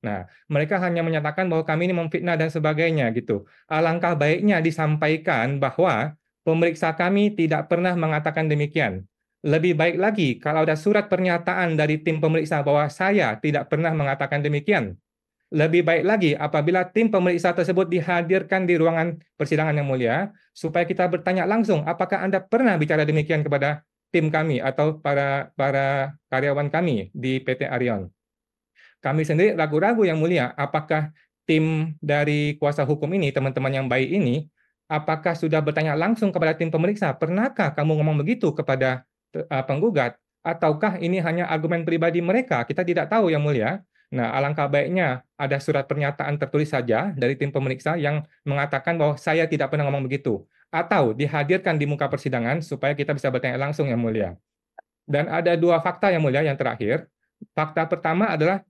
Nah, mereka hanya menyatakan bahwa kami ini memfitnah dan sebagainya gitu. Alangkah baiknya disampaikan bahwa pemeriksa kami tidak pernah mengatakan demikian. Lebih baik lagi kalau ada surat pernyataan dari tim pemeriksa bahwa saya tidak pernah mengatakan demikian. Lebih baik lagi apabila tim pemeriksa tersebut dihadirkan di ruangan persidangan yang mulia, supaya kita bertanya langsung, apakah Anda pernah bicara demikian kepada tim kami atau para karyawan kami di PT Arion. Kami sendiri ragu-ragu yang mulia, apakah tim dari kuasa hukum ini, teman-teman yang baik ini, apakah sudah bertanya langsung kepada tim pemeriksa, pernahkah kamu ngomong begitu kepada penggugat, ataukah ini hanya argumen pribadi mereka? Kita tidak tahu yang mulia. Nah, alangkah baiknya ada surat pernyataan tertulis saja dari tim pemeriksa yang mengatakan bahwa saya tidak pernah ngomong begitu. Atau dihadirkan di muka persidangan supaya kita bisa bertanya langsung yang mulia. Dan ada 2 fakta yang mulia yang terakhir. Fakta pertama adalah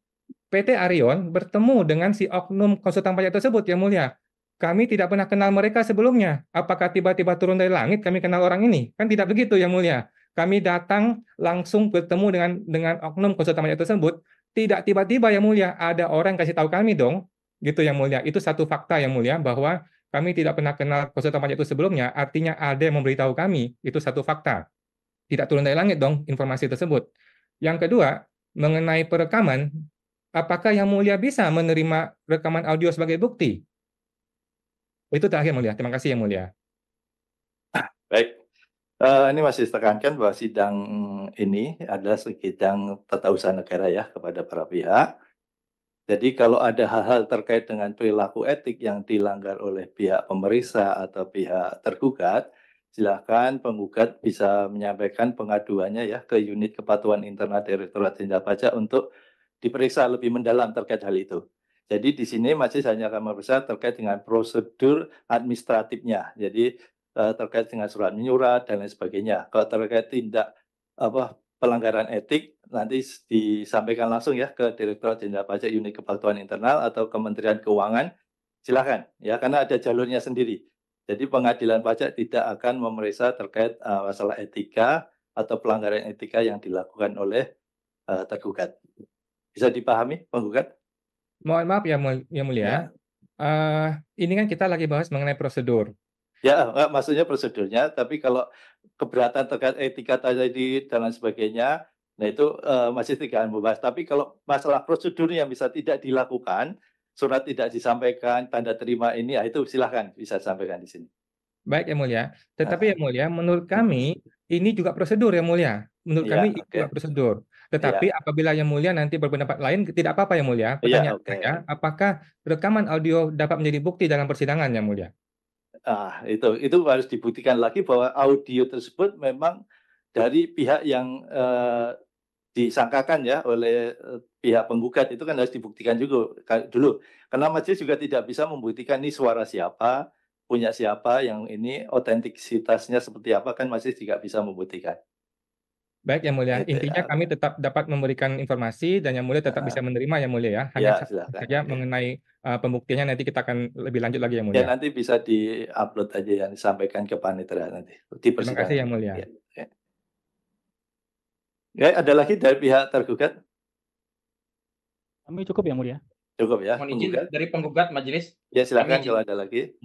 PT Arion bertemu dengan si oknum konsultan pajak tersebut yang mulia. Kami tidak pernah kenal mereka sebelumnya. Apakah tiba-tiba turun dari langit kami kenal orang ini? Kan tidak begitu yang mulia. Kami datang langsung bertemu dengan oknum konsultan pajak tersebut. Tidak tiba-tiba yang mulia, ada orang yang kasih tahu kami dong. Gitu yang mulia. Itu satu fakta yang mulia bahwa kami tidak pernah kenal konsultan pajak itu sebelumnya, artinya ada yang memberitahu kami. Itu satu fakta. Tidak turun dari langit dong informasi tersebut. Yang kedua, mengenai perekaman, apakah yang mulia bisa menerima rekaman audio sebagai bukti? Itu terakhir mulia. Terima kasih yang mulia. Baik. Ini masih tekankan bahwa sidang ini adalah sidang tata usaha negara ya kepada para pihak. Jadi kalau ada hal-hal terkait dengan perilaku etik yang dilanggar oleh pihak pemeriksa atau pihak tergugat, silakan penggugat bisa menyampaikan pengaduannya ya ke unit kepatuhan internal Direktorat Jenderal Pajak untuk diperiksa lebih mendalam terkait hal itu. Jadi di sini masih hanya akan memeriksa terkait dengan prosedur administratifnya. Jadi terkait dengan surat menyurat dan lain sebagainya. Kalau terkait tindak pelanggaran etik nanti disampaikan langsung ya ke Direktorat Jenderal Pajak Unit Kepatuhan Internal atau Kementerian Keuangan. Silakan ya, karena ada jalurnya sendiri. Jadi pengadilan pajak tidak akan memeriksa terkait masalah etika atau pelanggaran etika yang dilakukan oleh tergugat. Bisa dipahami penggugat? Mohon maaf ya mulia. Ya. Ini kan kita lagi bahas mengenai prosedur. Ya, maksudnya prosedurnya, tapi kalau keberatan terkait etika tadi dan lain sebagainya, nah itu masih tidak akan membahas. Tapi kalau masalah prosedur yang bisa tidak dilakukan, surat tidak disampaikan, tanda terima ini, ya itu silahkan bisa sampaikan di sini. Baik yang mulia. Tetapi yang mulia, menurut kami ini juga prosedur yang mulia. Menurut kami ini juga prosedur. Tetapi apabila yang mulia nanti berpendapat lain, tidak apa-apa yang mulia. Pertanyaan saya, apakah rekaman audio dapat menjadi bukti dalam persidangan yang mulia? Itu harus dibuktikan lagi bahwa audio tersebut memang dari pihak yang disangkakan ya oleh pihak penggugat, itu kan harus dibuktikan juga dulu. Karena majelis juga tidak bisa membuktikan ini suara siapa, punya siapa, yang ini otentisitasnya seperti apa, kan majelis tidak bisa membuktikan. Baik yang mulia, intinya kami tetap dapat memberikan informasi dan yang mulia tetap bisa menerima yang mulia ya. Hanya saja mengenai pembuktiannya nanti kita akan lebih lanjut lagi yang mulia. Ya nanti bisa di-upload aja yang disampaikan ke panitia nanti. Terima kasih yang mulia. Ya, ada lagi dari pihak tergugat? Kami cukup yang mulia. Cukup ya. Mohon izin dari penggugat majelis. Ya silakan kalau ada lagi.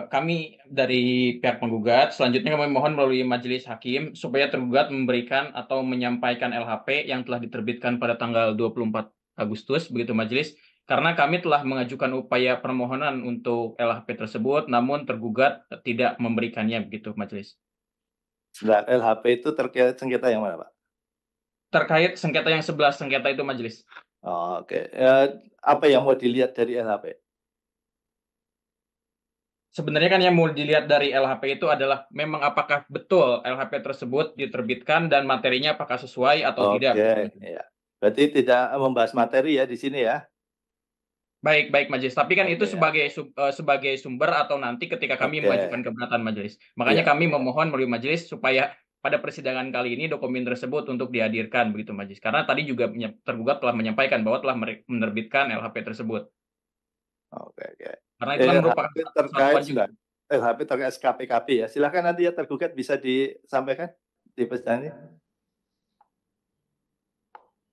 kami dari pihak penggugat, selanjutnya kami mohon melalui majelis hakim supaya tergugat memberikan atau menyampaikan LHP yang telah diterbitkan pada tanggal 24 Agustus, begitu majelis, karena kami telah mengajukan upaya permohonan untuk LHP tersebut, namun tergugat tidak memberikannya, begitu majelis. Nah, LHP itu terkait sengketa yang mana, Pak? Terkait sengketa yang 11 sengketa itu majelis. Oh, oke. Apa yang mau dilihat dari LHP? Sebenarnya kan yang mau dilihat dari LHP itu adalah memang apakah betul LHP tersebut diterbitkan dan materinya apakah sesuai atau tidak. Oke, ya. Berarti tidak membahas materi ya di sini ya? Baik, baik majelis. Tapi kan itu ya. sebagai sumber atau nanti ketika kami mengajukan keberatan majelis. Makanya kami memohon melalui majelis supaya pada persidangan kali ini dokumen tersebut untuk dihadirkan, begitu majelis. Karena tadi juga tergugat telah menyampaikan bahwa telah menerbitkan LHP tersebut. Oke. Karena itu merupakan terkait juga. LHP terkait SKPKB ya. Silakan nanti ya tergugat bisa disampaikan di persidangan ini.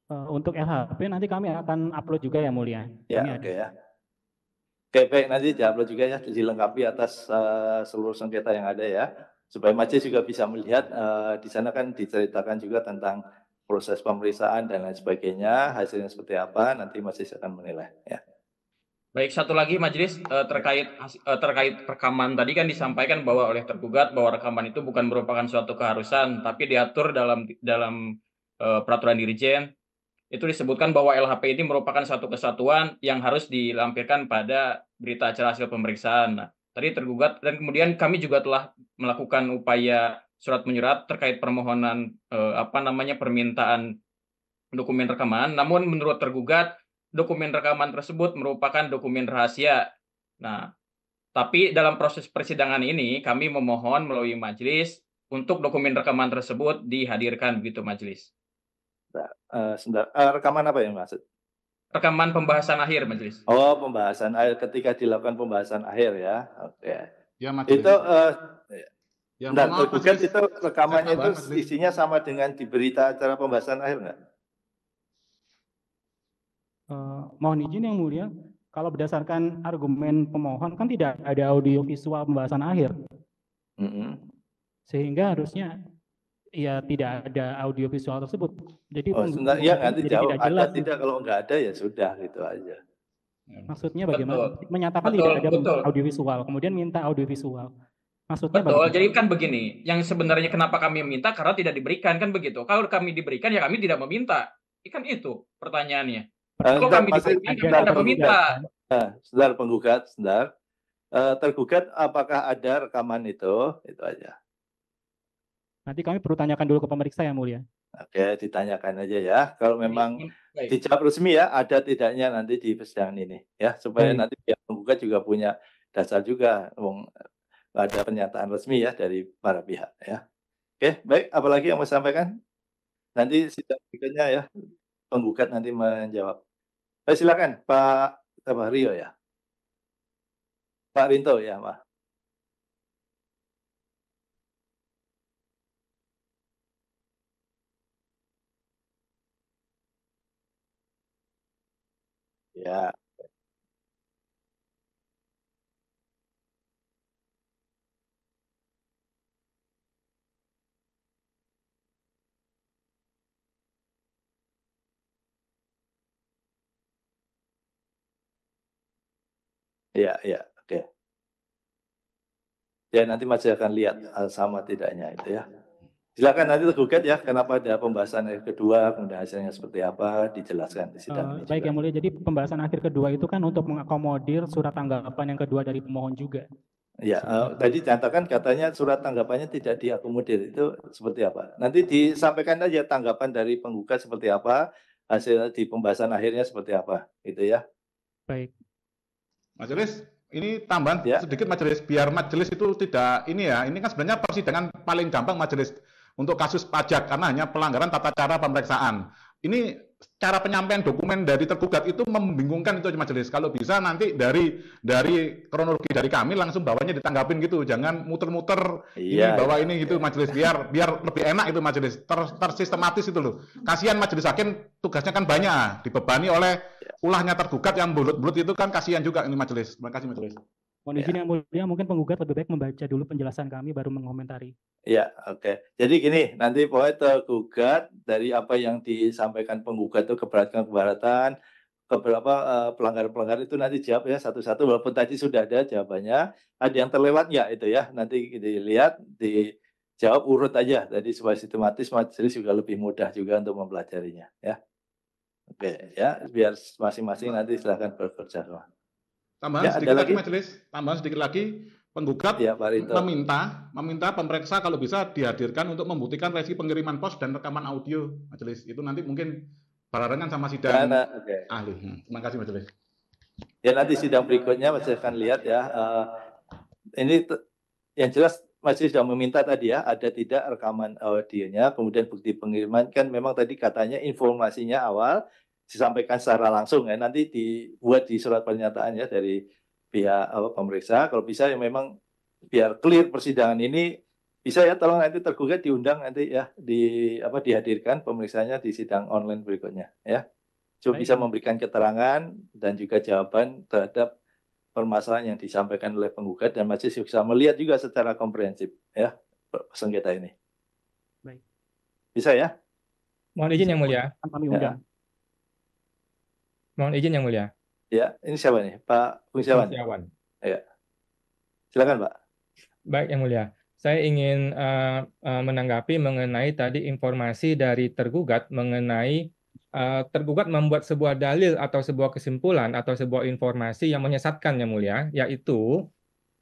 Untuk LHP nanti kami akan upload juga ya Mulia. Ya, oke ya. Oke, baik, nanti diupload juga ya, dilengkapi atas seluruh sengketa yang ada ya. Supaya majelis juga bisa melihat, di sana kan diceritakan juga tentang proses pemeriksaan dan lain sebagainya, hasilnya seperti apa, nanti majelis akan menilai ya. Baik, satu lagi majelis terkait rekaman tadi kan disampaikan bahwa oleh tergugat bahwa rekaman itu bukan merupakan suatu keharusan, tapi diatur dalam peraturan dirjen. Itu disebutkan bahwa LHP ini merupakan satu kesatuan yang harus dilampirkan pada berita acara hasil pemeriksaan. Nah, tadi tergugat dan kemudian kami juga telah melakukan upaya surat menyurat terkait permohonan permintaan dokumen rekaman. Namun menurut tergugat dokumen rekaman tersebut merupakan dokumen rahasia. Nah, tapi dalam proses persidangan ini kami memohon melalui majelis untuk dokumen rekaman tersebut dihadirkan, begitu majelis. Rekaman apa yang maksud? Rekaman pembahasan akhir majelis. Oh, pembahasan akhir ketika dilakukan pembahasan akhir ya. Oke. Ya, majelis. Itu tergugat majelis. Itu rekamannya itu isinya sama dengan di berita acara pembahasan akhir nggak? Mohon izin yang mulia, kalau berdasarkan argumen pemohon kan tidak ada audio visual pembahasan akhir. Sehingga harusnya ya tidak ada audio visual tersebut. Jadi sebentar, ya nanti jawab tidak jelas. Ada tidak, kalau nggak ada ya sudah gitu aja. Maksudnya bagaimana? Menyatakan tidak ada audio visual, kemudian minta audio visual. Maksudnya betul. Bagaimana? Jadi kan begini, yang sebenarnya kenapa kami meminta karena tidak diberikan kan begitu. Kalau kami diberikan ya kami tidak meminta. Kan itu pertanyaannya. Kalau kami diberikan tidak meminta. Sebentar penggugat, sebentar. Tergugat apakah ada rekaman itu aja. Nanti kami perlu tanyakan dulu ke pemeriksa yang mulia. Oke, ditanyakan aja ya. Kalau memang dijawab resmi ya, ada tidaknya nanti di persidangan ini ya, supaya nanti pihak penggugat juga punya dasar juga, ada pernyataan resmi ya dari para pihak ya. Oke, baik. Apalagi yang mau sampaikan? Nanti sidang berikutnya ya, penggugat nanti menjawab. Silakan Pak Rio ya. Pak Rinto ya, Pak. Ya. Ya, oke. Ya, nanti masih akan lihat sama tidaknya itu ya. Silakan nanti tergugat ya, kenapa ada pembahasan akhir kedua, kemudian hasilnya seperti apa, dijelaskan di sidang ini. Baik yang mulia, jadi pembahasan akhir kedua itu kan untuk mengakomodir surat tanggapan yang kedua dari pemohon juga. Ya, tadi dinyatakan katanya surat tanggapannya tidak diakomodir, itu seperti apa? Nanti disampaikan aja tanggapan dari penggugat seperti apa, hasil di pembahasan akhirnya seperti apa, gitu ya. Baik. Majelis, ini tambahan sedikit majelis, biar majelis itu tidak ini kan sebenarnya persidangan paling gampang majelis untuk kasus pajak karena hanya pelanggaran tata cara pemeriksaan. Ini cara penyampaian dokumen dari tergugat itu membingungkan itu majelis. Kalau bisa nanti dari kronologi dari kami langsung bawahnya ditanggapin gitu, jangan muter-muter ini gitu majelis, biar lebih enak itu majelis, tersistematis itu loh. Kasihan majelis hakim tugasnya kan banyak, dibebani oleh ulahnya tergugat yang bulut-bulut itu kan kasihan juga ini majelis. Terima kasih majelis. Mohon izin yang mulia, mungkin penggugat lebih baik membaca dulu penjelasan kami baru mengomentari. Ya, oke. Jadi gini, nanti pokoknya tergugat dari apa yang disampaikan penggugat itu keberatan, beberapa pelanggaran-pelanggaran itu nanti jawab ya satu-satu, walaupun tadi sudah ada jawabannya. Ada yang terlewat nggak itu ya? Nanti dilihat, dijawab urut aja. Jadi supaya sistematis, majelis juga lebih mudah juga untuk mempelajarinya ya. Oke ya, biar masing-masing nanti silakan bekerja sama. Tambahan Ya, sedikit ada lagi lagi? majelis, tambahan sedikit lagi, penggugat Ya, Pak Rito. meminta pemeriksa kalau bisa dihadirkan untuk membuktikan resi pengiriman pos dan rekaman audio majelis. Itu nanti mungkin barengan sama sidang ahli. Terima kasih majelis. Ya, nanti sidang berikutnya masih akan lihat ya. Ini yang jelas masih sudah meminta tadi ya, ada tidak rekaman audionya, kemudian bukti pengiriman, kan memang tadi katanya informasinya awal disampaikan secara langsung ya, nanti dibuat di surat pernyataan ya dari pihak pemeriksa. Kalau bisa ya memang biar clear persidangan ini, bisa ya tolong nanti tergugat diundang nanti ya dihadirkan pemeriksaannya di sidang online berikutnya ya. Cuma bisa memberikan keterangan dan juga jawaban terhadap permasalahan yang disampaikan oleh penggugat dan majelis bisa melihat juga secara komprehensif ya sengketa ini. Baik. Bisa ya? Mohon izin yang mulia. Kami undang. Mohon izin yang mulia. Ya, ini siapa nih? Pak Fungsiawan. Ya. Silakan, Pak. Baik yang mulia. Saya ingin menanggapi mengenai tadi informasi dari tergugat mengenai tergugat membuat sebuah dalil atau sebuah kesimpulan atau sebuah informasi yang menyesatkan yang mulia, yaitu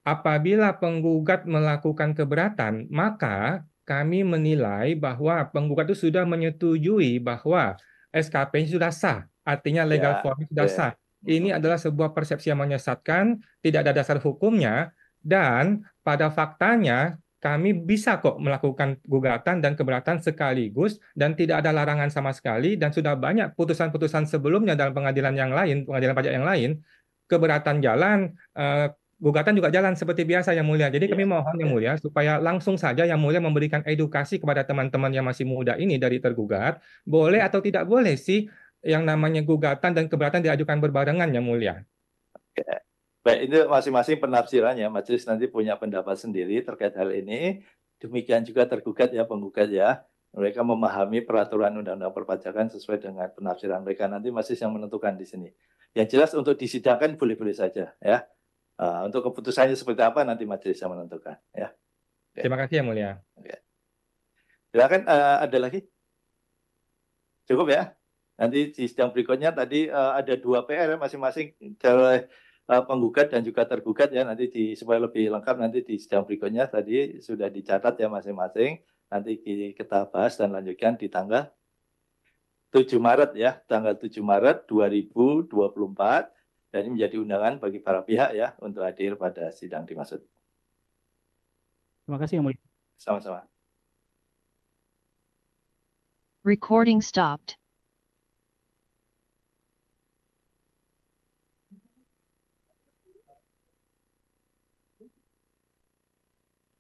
apabila penggugat melakukan keberatan, maka kami menilai bahwa penggugat itu sudah menyetujui bahwa SKP sudah sah, artinya legal formnya sudah sah. Ini adalah sebuah persepsi yang menyesatkan, tidak ada dasar hukumnya, dan pada faktanya kami bisa kok melakukan gugatan dan keberatan sekaligus dan tidak ada larangan sama sekali, dan sudah banyak putusan-putusan sebelumnya dalam pengadilan yang lain, pengadilan pajak yang lain, keberatan jalan, gugatan juga jalan seperti biasa yang mulia. Jadi kami mohon yang mulia supaya langsung saja yang mulia memberikan edukasi kepada teman-teman yang masih muda ini dari tergugat, boleh atau tidak boleh sih yang namanya gugatan dan keberatan diajukan berbarengan yang mulia. Baik, itu masing-masing penafsirannya. Majelis nanti punya pendapat sendiri terkait hal ini. Demikian juga tergugat ya, penggugat ya. Mereka memahami peraturan undang-undang perpajakan sesuai dengan penafsiran mereka. Nanti majelis yang menentukan di sini. Yang jelas untuk disidangkan boleh-boleh saja ya. Untuk keputusannya seperti apa nanti majelis yang menentukan ya. Terima kasih yang mulia. Silakan, ada lagi? Cukup ya. Nanti di sidang berikutnya tadi ada 2 PR masing-masing oleh penggugat dan juga tergugat ya, nanti supaya lebih lengkap nanti di sidang berikutnya tadi sudah dicatat ya masing-masing, nanti kita bahas dan lanjutkan di tanggal 7 Maret ya, tanggal 7 Maret 2024, dan ini menjadi undangan bagi para pihak ya untuk hadir pada sidang dimaksud. Terima kasih yang mulia. Sama-sama. Recording stopped.